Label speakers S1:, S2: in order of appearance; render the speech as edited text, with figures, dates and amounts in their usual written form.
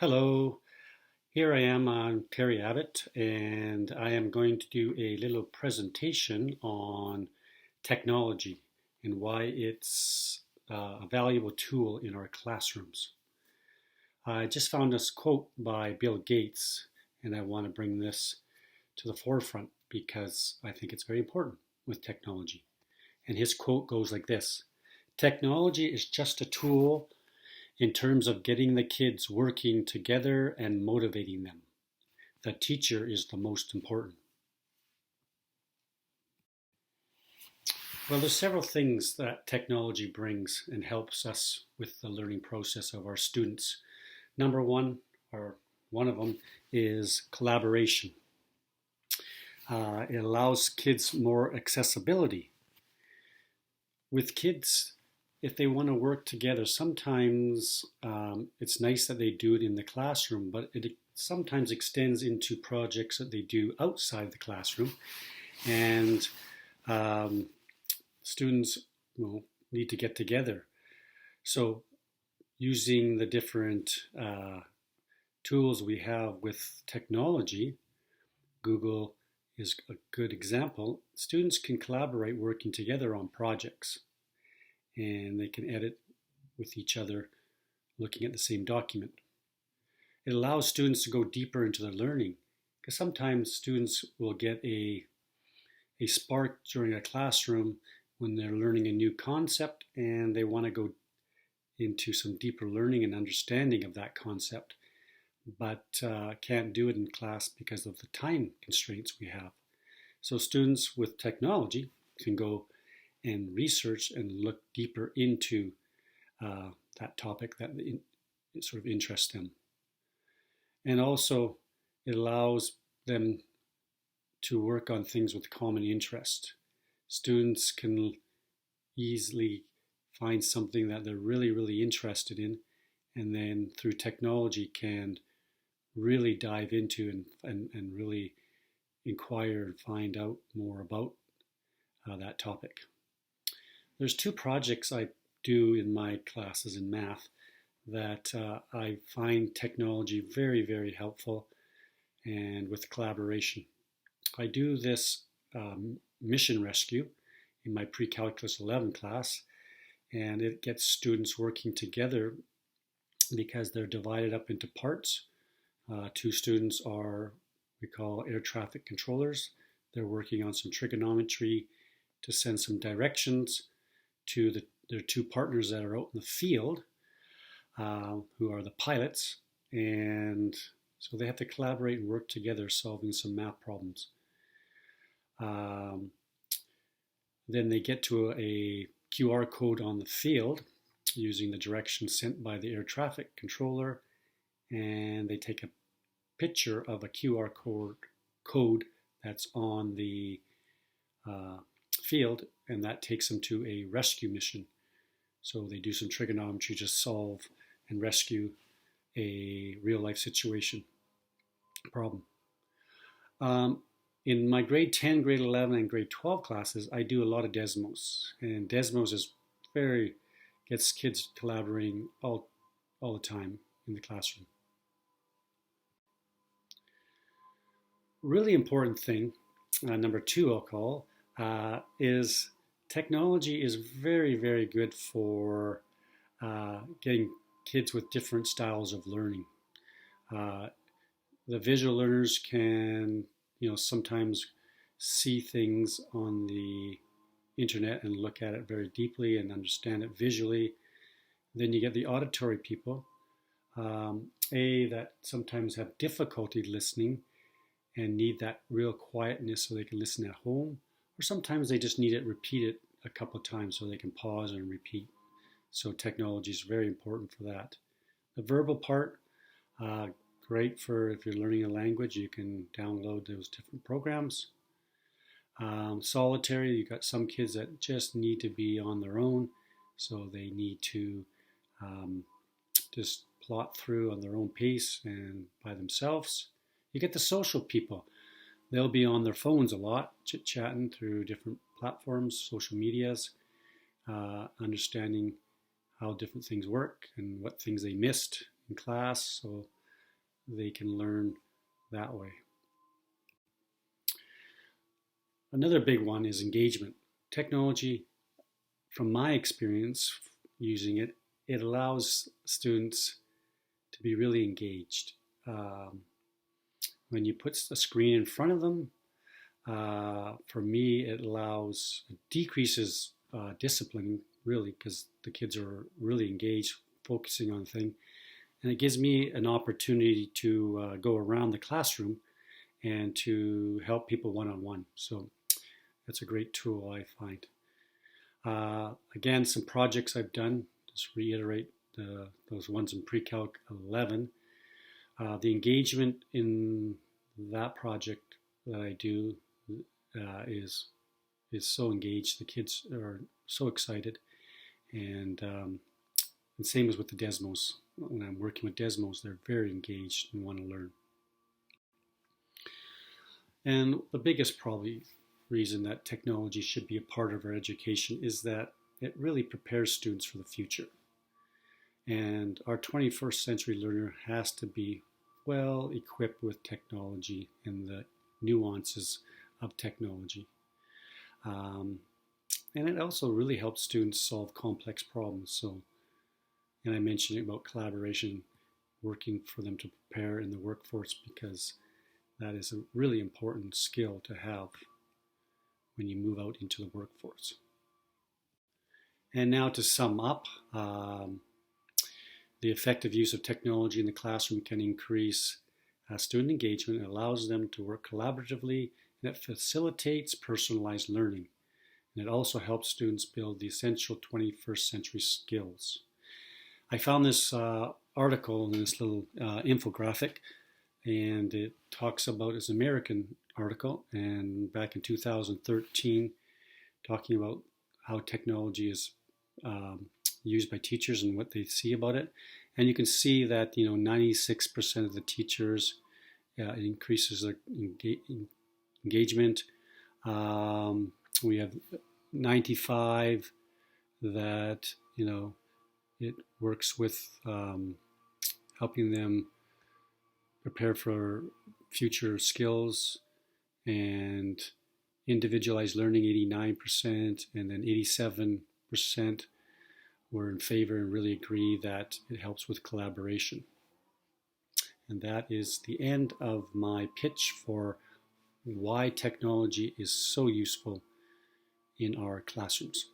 S1: Hello, here I am on Terry Abbott, and I am going to do a little presentation on technology and why it's a valuable tool in our classrooms. I just found this quote by Bill Gates, and I want to bring this to the forefront because I think it's very important with technology. And his quote goes like this: Technology is just a tool in terms of getting the kids working together and motivating them. The teacher is the most important. Well, there's several things that technology brings and helps us with the learning process of our students. Number one, or one of them, is collaboration. It allows kids more accessibility. With kids, if they want to work together, sometimes it's nice that they do it in the classroom, but it sometimes extends into projects that they do outside the classroom. And students need to get together. So using the different tools we have with technology, Google is a good example. Students can collaborate working together on projects, and they can edit with each other looking at the same document. It allows students to go deeper into their learning, because sometimes students will get a spark during a classroom when they're learning a new concept and they want to go into some deeper learning and understanding of that concept, but can't do it in class because of the time constraints we have. So students with technology can go and research and look deeper into that topic that it sort of interests them. And also it allows them to work on things with common interest. Students can easily find something that they're really, really interested in, and then through technology can really dive into and really inquire and find out more about that topic. There's two projects I do in my classes in math that I find technology very, very helpful, and with collaboration. I do this mission rescue in my pre-calculus 11 class, and it gets students working together because they're divided up into parts. Two students are, we call air traffic controllers. They're working on some trigonometry to send some directions to their two partners that are out in the field, who are the pilots, and so they have to collaborate and work together solving some math problems. Then they get to a QR code on the field using the directions sent by the air traffic controller, and they take a picture of a QR code that's on the field, and that takes them to a rescue mission. So they do some trigonometry to solve and rescue a real life situation problem. In my grade 10, grade 11, and grade 12 classes, I do a lot of Desmos. And Desmos gets kids collaborating all the time in the classroom. Really important thing, number two I'll call, is technology is very, very good for getting kids with different styles of learning. The visual learners can, sometimes see things on the internet and look at it very deeply and understand it visually. Then you get the auditory people, that sometimes have difficulty listening and need that real quietness so they can listen at home, or sometimes they just need it repeated a couple of times so they can pause and repeat. So technology is very important for that. The verbal part, great for if you're learning a language, you can download those different programs. Solitary, you've got some kids that just need to be on their own, so they need to just plot through on their own pace and by themselves. You get the social people. They'll be on their phones a lot, chit-chatting through different platforms, social medias, understanding how different things work and what things they missed in class. So they can learn that way. Another big one is engagement. Technology, from my experience using it, it allows students to be really engaged. When you put a screen in front of them, for me, it decreases discipline really because the kids are really engaged, focusing on thing, and it gives me an opportunity to go around the classroom and to help people one-on-one. So that's a great tool, I find. Again, some projects I've done, just reiterate those ones in Pre-Calc 11. The engagement in that project that I do is so engaged. The kids are so excited, and same as with the Desmos. When I'm working with Desmos, they're very engaged and want to learn. And the biggest probably reason that technology should be a part of our education is that it really prepares students for the future. And our 21st century learner has to be well equipped with technology and the nuances of technology. And it also really helps students solve complex problems. So, and I mentioned about collaboration, working for them to prepare in the workforce, because that is a really important skill to have when you move out into the workforce. And now to sum up, the effective use of technology in the classroom can increase student engagement. It allows them to work collaboratively, and it facilitates personalized learning. And it also helps students build the essential 21st century skills. I found this article in this little infographic, and it talks about, it's an American article, and back in 2013, talking about how technology is used by teachers and what they see about it. And you can see that 96% of the teachers, it increases their engagement. We have 95 that it works with helping them prepare for future skills, and individualized learning 89%, and then 87% were in favor and really agree that it helps with collaboration. And that is the end of my pitch for why technology is so useful in our classrooms.